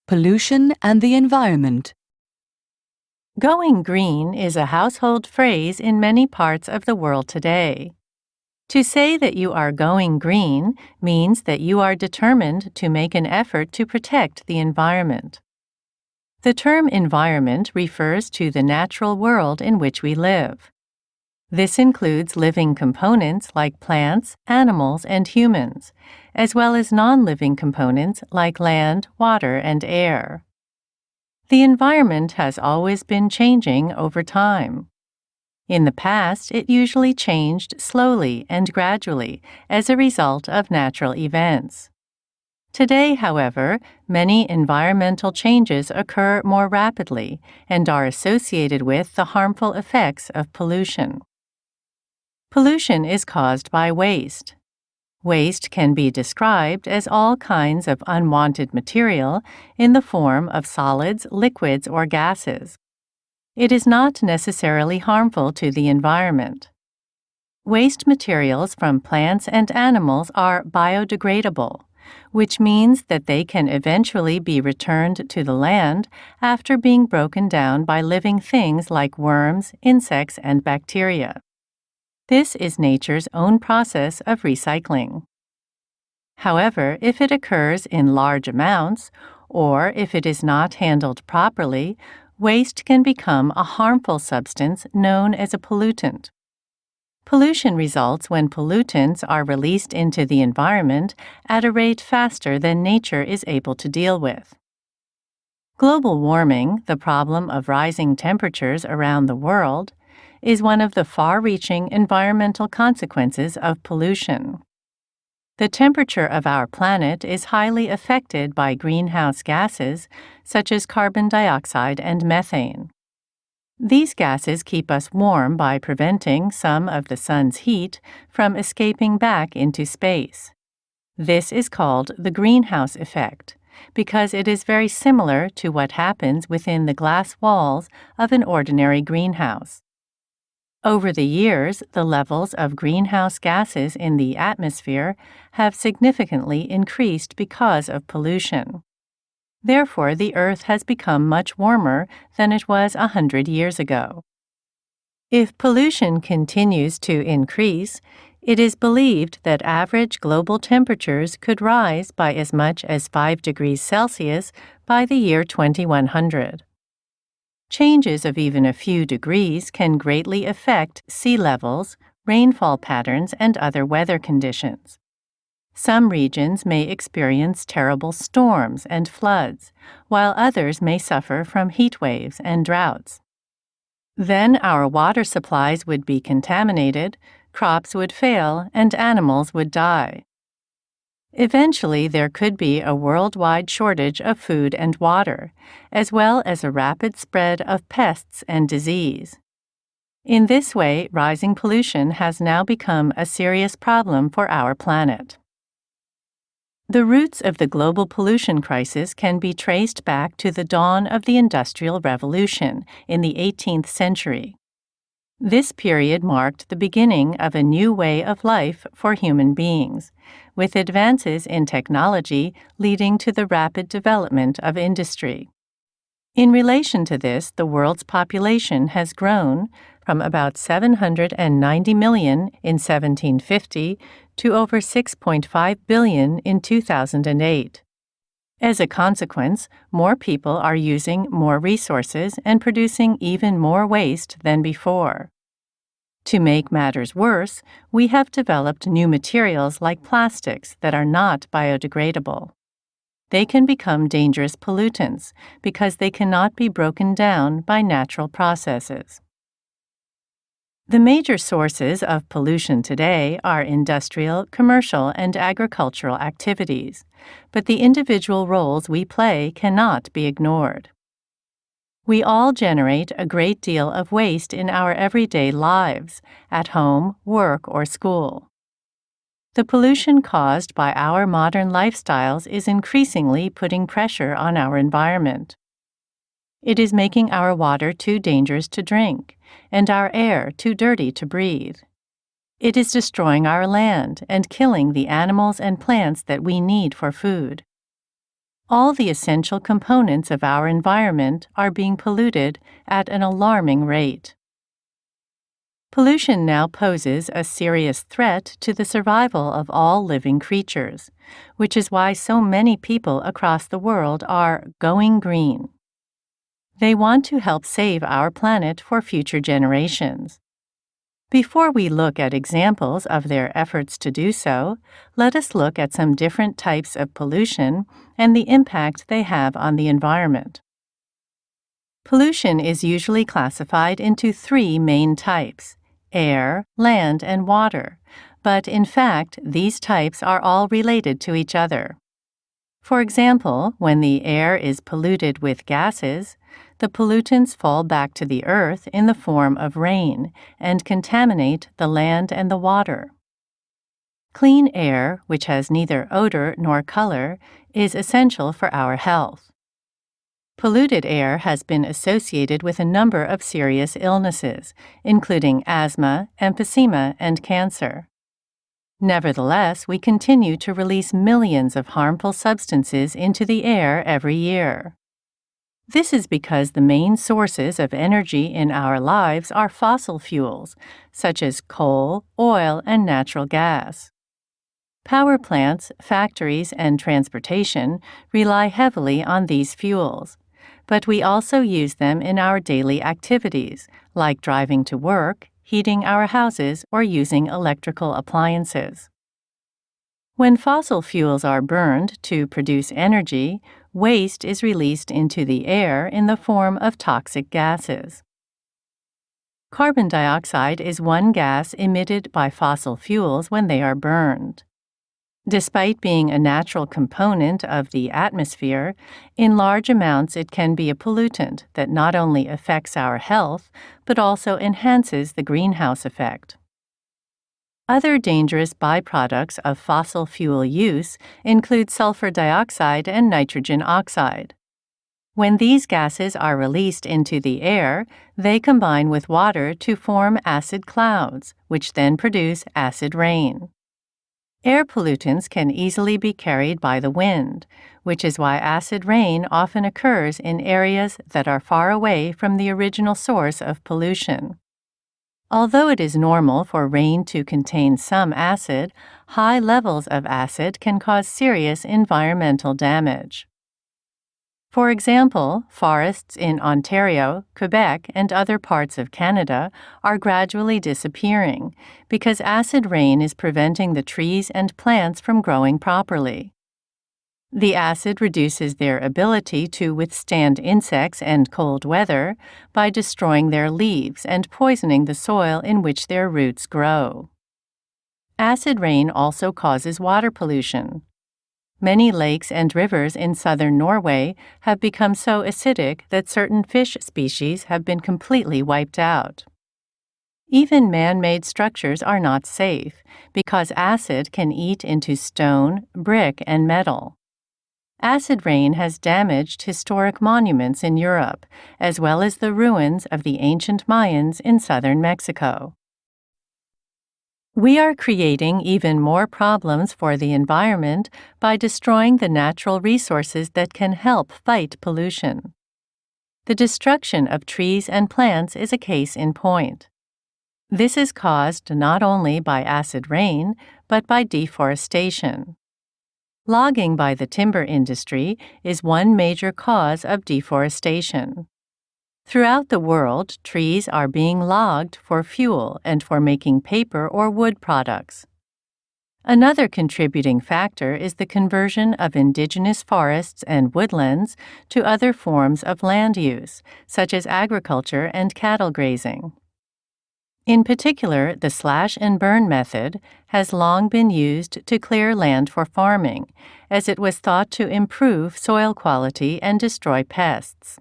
Pollution and the environment. Going green is a household phrase in many parts of the world today. To say that you are going green means that you are determined to make an effort to protect the environment. The term environment refers to the natural world in which we live. This includes living components like plants, animals, and humans, as well as non-living components like land, water, and air. The environment has always been changing over time. In the past, it usually changed slowly and gradually as a result of natural events. Today, however, many environmental changes occur more rapidly and are associated with the harmful effects of pollution. Pollution is caused by waste. Waste can be described as all kinds of unwanted material in the form of solids, liquids, or gases. It is not necessarily harmful to the environment. Waste materials from plants and animals are biodegradable, which means that they can eventually be returned to the land after being broken down by living things like worms, insects, and bacteria. This is nature's own process of recycling. However, if it occurs in large amounts, or if it is not handled properly, waste can become a harmful substance known as a pollutant. Pollution results when pollutants are released into the environment at a rate faster than nature is able to deal with. Global warming, the problem of rising temperatures around the world, is one of the far-reaching environmental consequences of pollution. The temperature of our planet is highly affected by greenhouse gases such as carbon dioxide and methane. These gases keep us warm by preventing some of the sun's heat from escaping back into space. This is called the greenhouse effect because it is very similar to what happens within the glass walls of an ordinary greenhouse. Over the years, the levels of greenhouse gases in the atmosphere have significantly increased because of pollution. Therefore, the Earth has become much warmer than it was 100 years ago. If pollution continues to increase, it is believed that average global temperatures could rise by as much as 5 degrees Celsius by the year 2100. Changes of even a few degrees can greatly affect sea levels, rainfall patterns, and other weather conditions. Some regions may experience terrible storms and floods, while others may suffer from heat waves and droughts. Then our water supplies would be contaminated, crops would fail, and animals would die. Eventually, there could be a worldwide shortage of food and water, as well as a rapid spread of pests and disease. In this way, rising pollution has now become a serious problem for our planet. The roots of the global pollution crisis can be traced back to the dawn of the Industrial Revolution in the 18th century. This period marked the beginning of a new way of life for human beings, with advances in technology leading to the rapid development of industry. In relation to this, the world's population has grown from about 790 million in 1750 to over 6.5 billion in 2008. As a consequence, more people are using more resources and producing even more waste than before. To make matters worse, we have developed new materials like plastics that are not biodegradable. They can become dangerous pollutants because they cannot be broken down by natural processes. The major sources of pollution today are industrial, commercial, and agricultural activities, but the individual roles we play cannot be ignored. We all generate a great deal of waste in our everyday lives, at home, work, or school. The pollution caused by our modern lifestyles is increasingly putting pressure on our environment. It is making our water too dangerous to drink, and our air too dirty to breathe. It is destroying our land and killing the animals and plants that we need for food. All the essential components of our environment are being polluted at an alarming rate. Pollution now poses a serious threat to the survival of all living creatures, which is why so many people across the world are going green. They want to help save our planet for future generations. Before we look at examples of their efforts to do so, let us look at some different types of pollution and the impact they have on the environment. Pollution is usually classified into three main types: air, land, and water, but in fact, these types are all related to each other. For example, when the air is polluted with gases, the pollutants fall back to the earth in the form of rain and contaminate the land and the water. Clean air, which has neither odor nor color, is essential for our health. Polluted air has been associated with a number of serious illnesses, including asthma, emphysema, and cancer. Nevertheless, we continue to release millions of harmful substances into the air every year. This is because the main sources of energy in our lives are fossil fuels, such as coal, oil, and natural gas. Power plants, factories, and transportation rely heavily on these fuels, but we also use them in our daily activities, like driving to work, heating our houses, or using electrical appliances. When fossil fuels are burned to produce energy, waste is released into the air in the form of toxic gases. Carbon dioxide is one gas emitted by fossil fuels when they are burned. Despite being a natural component of the atmosphere, in large amounts it can be a pollutant that not only affects our health, but also enhances the greenhouse effect. Other dangerous byproducts of fossil fuel use include sulfur dioxide and nitrogen oxide. When these gases are released into the air, they combine with water to form acid clouds, which then produce acid rain. Air pollutants can easily be carried by the wind, which is why acid rain often occurs in areas that are far away from the original source of pollution. Although it is normal for rain to contain some acid, high levels of acid can cause serious environmental damage. For example, forests in Ontario, Quebec, and other parts of Canada are gradually disappearing because acid rain is preventing the trees and plants from growing properly. The acid reduces their ability to withstand insects and cold weather by destroying their leaves and poisoning the soil in which their roots grow. Acid rain also causes water pollution. Many lakes and rivers in southern Norway have become so acidic that certain fish species have been completely wiped out. Even man-made structures are not safe because acid can eat into stone, brick, and metal. Acid rain has damaged historic monuments in Europe, as well as the ruins of the ancient Mayans in southern Mexico. We are creating even more problems for the environment by destroying the natural resources that can help fight pollution. The destruction of trees and plants is a case in point. This is caused not only by acid rain, but by deforestation. Logging by the timber industry is one major cause of deforestation. Throughout the world, trees are being logged for fuel and for making paper or wood products. Another contributing factor is the conversion of indigenous forests and woodlands to other forms of land use, such as agriculture and cattle grazing. In particular, the slash-and-burn method has long been used to clear land for farming, as it was thought to improve soil quality and destroy pests.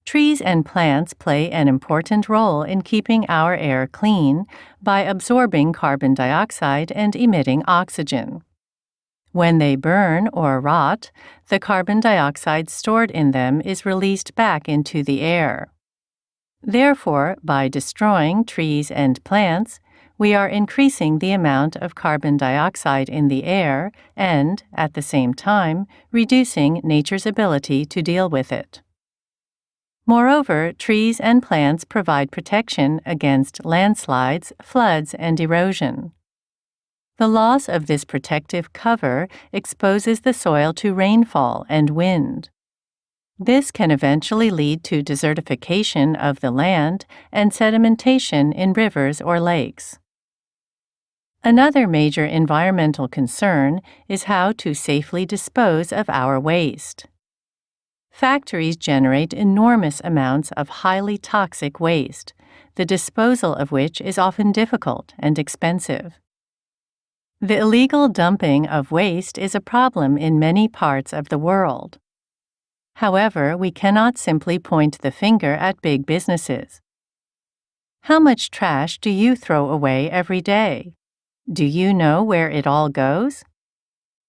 Trees and plants play an important role in keeping our air clean by absorbing carbon dioxide and emitting oxygen. When they burn or rot, the carbon dioxide stored in them is released back into the air. Therefore, by destroying trees and plants, we are increasing the amount of carbon dioxide in the air and, at the same time, reducing nature's ability to deal with it. Moreover, trees and plants provide protection against landslides, floods, and erosion. The loss of this protective cover exposes the soil to rainfall and wind. This can eventually lead to desertification of the land and sedimentation in rivers or lakes. Another major environmental concern is how to safely dispose of our waste. Factories generate enormous amounts of highly toxic waste, the disposal of which is often difficult and expensive. The illegal dumping of waste is a problem in many parts of the world. However, we cannot simply point the finger at big businesses. How much trash do you throw away every day? Do you know where it all goes?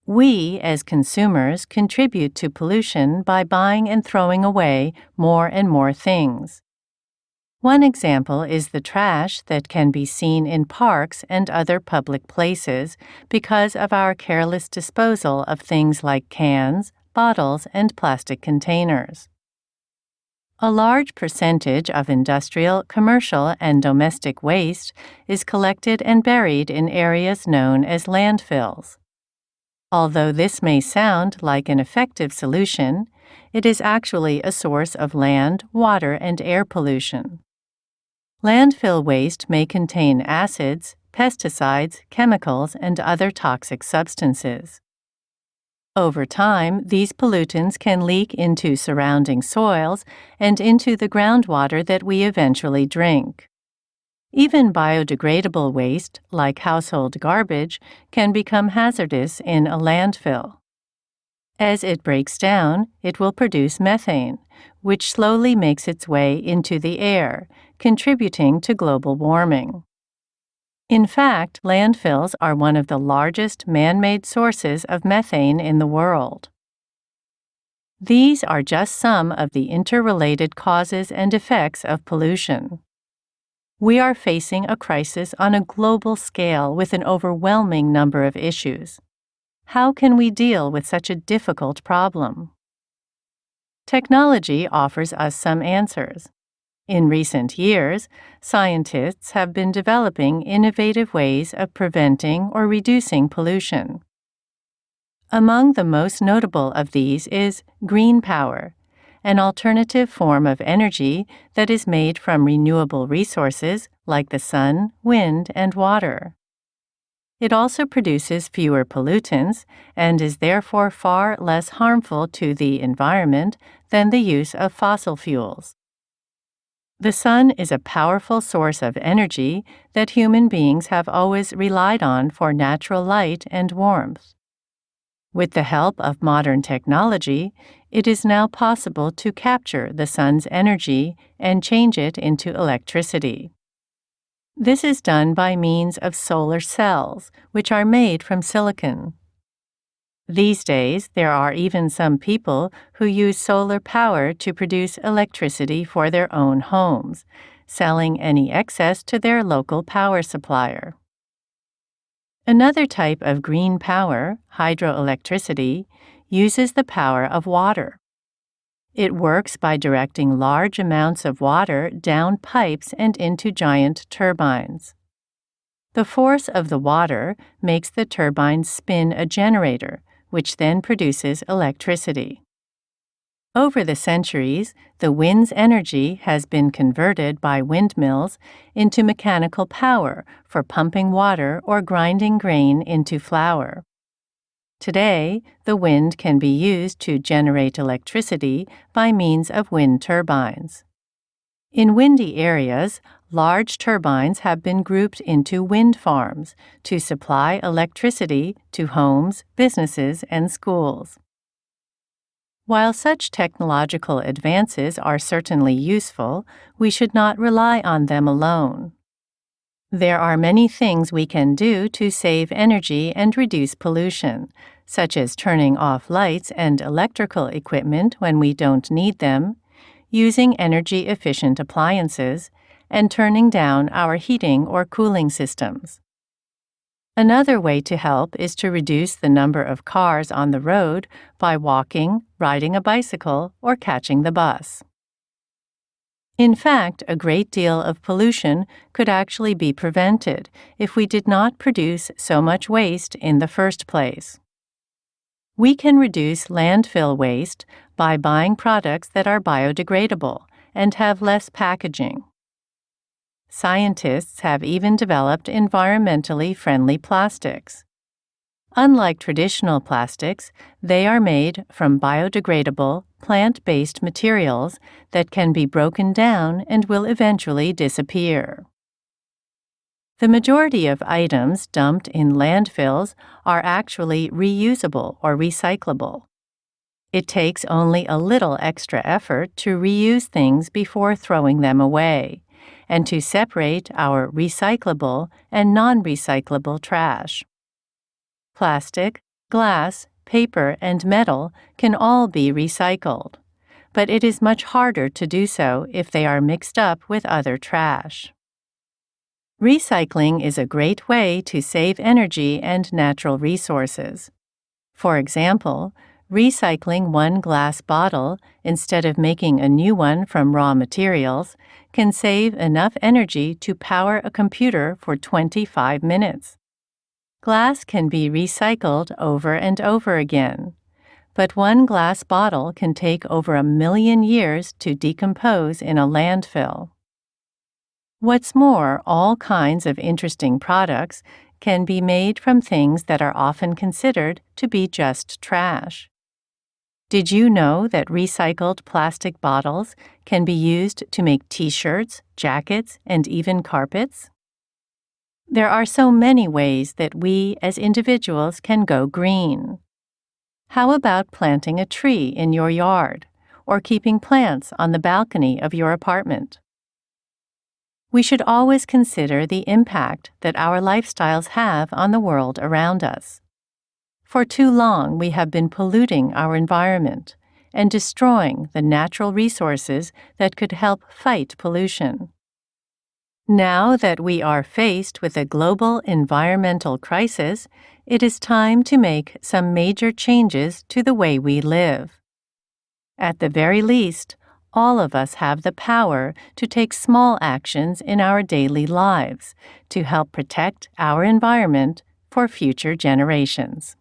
We, as consumers, contribute to pollution by buying and throwing away more and more things. One example is the trash that can be seen in parks and other public places because of our careless disposal of things like cans, bottles, and plastic containers. A large percentage of industrial, commercial, and domestic waste is collected and buried in areas known as landfills. Although this may sound like an effective solution, it is actually a source of land, water, and air pollution. Landfill waste may contain acids, pesticides, chemicals, and other toxic substances. Over time, these pollutants can leak into surrounding soils and into the groundwater that we eventually drink. Even biodegradable waste, like household garbage, can become hazardous in a landfill. As it breaks down, it will produce methane, which slowly makes its way into the air, contributing to global warming. In fact, landfills are one of the largest man-made sources of methane in the world. These are just some of the interrelated causes and effects of pollution. We are facing a crisis on a global scale with an overwhelming number of issues. How can we deal with such a difficult problem? Technology offers us some answers. In recent years, scientists have been developing innovative ways of preventing or reducing pollution. Among the most notable of these is green power, an alternative form of energy that is made from renewable resources like the sun, wind, and water. It also produces fewer pollutants and is therefore far less harmful to the environment than the use of fossil fuels. The sun is a powerful source of energy that human beings have always relied on for natural light and warmth. With the help of modern technology, it is now possible to capture the sun's energy and change it into electricity. This is done by means of solar cells, which are made from silicon. These days, there are even some people who use solar power to produce electricity for their own homes, selling any excess to their local power supplier. Another type of green power, hydroelectricity, uses the power of water. It works by directing large amounts of water down pipes and into giant turbines. The force of the water makes the turbines spin a generator, which then produces electricity. Over the centuries, the wind's energy has been converted by windmills into mechanical power for pumping water or grinding grain into flour. Today, the wind can be used to generate electricity by means of wind turbines. In windy areas, large turbines have been grouped into wind farms to supply electricity to homes, businesses, and schools. While such technological advances are certainly useful, we should not rely on them alone. There are many things we can do to save energy and reduce pollution, such as turning off lights and electrical equipment when we don't need them, using energy-efficient appliances, and turning down our heating or cooling systems. Another way to help is to reduce the number of cars on the road by walking, riding a bicycle, or catching the bus. In fact, a great deal of pollution could actually be prevented if we did not produce so much waste in the first place. We can reduce landfill waste by buying products that are biodegradable and have less packaging. Scientists have even developed environmentally friendly plastics. Unlike traditional plastics, they are made from biodegradable, plant-based materials that can be broken down and will eventually disappear. The majority of items dumped in landfills are actually reusable or recyclable. It takes only a little extra effort to reuse things before throwing them away, and to separate our recyclable and non-recyclable trash. Plastic, glass, paper, and metal can all be recycled, but it is much harder to do so if they are mixed up with other trash. Recycling is a great way to save energy and natural resources. For example, recycling one glass bottle instead of making a new one from raw materials can save enough energy to power a computer for 25 minutes. Glass can be recycled over and over again, but one glass bottle can take over 1 million years to decompose in a landfill. What's more, all kinds of interesting products can be made from things that are often considered to be just trash. Did you know that recycled plastic bottles can be used to make t-shirts, jackets, and even carpets? There are so many ways that we as individuals can go green. How about planting a tree in your yard or keeping plants on the balcony of your apartment? We should always consider the impact that our lifestyles have on the world around us. For too long, we have been polluting our environment and destroying the natural resources that could help fight pollution. Now that we are faced with a global environmental crisis, it is time to make some major changes to the way we live. At the very least, all of us have the power to take small actions in our daily lives to help protect our environment for future generations.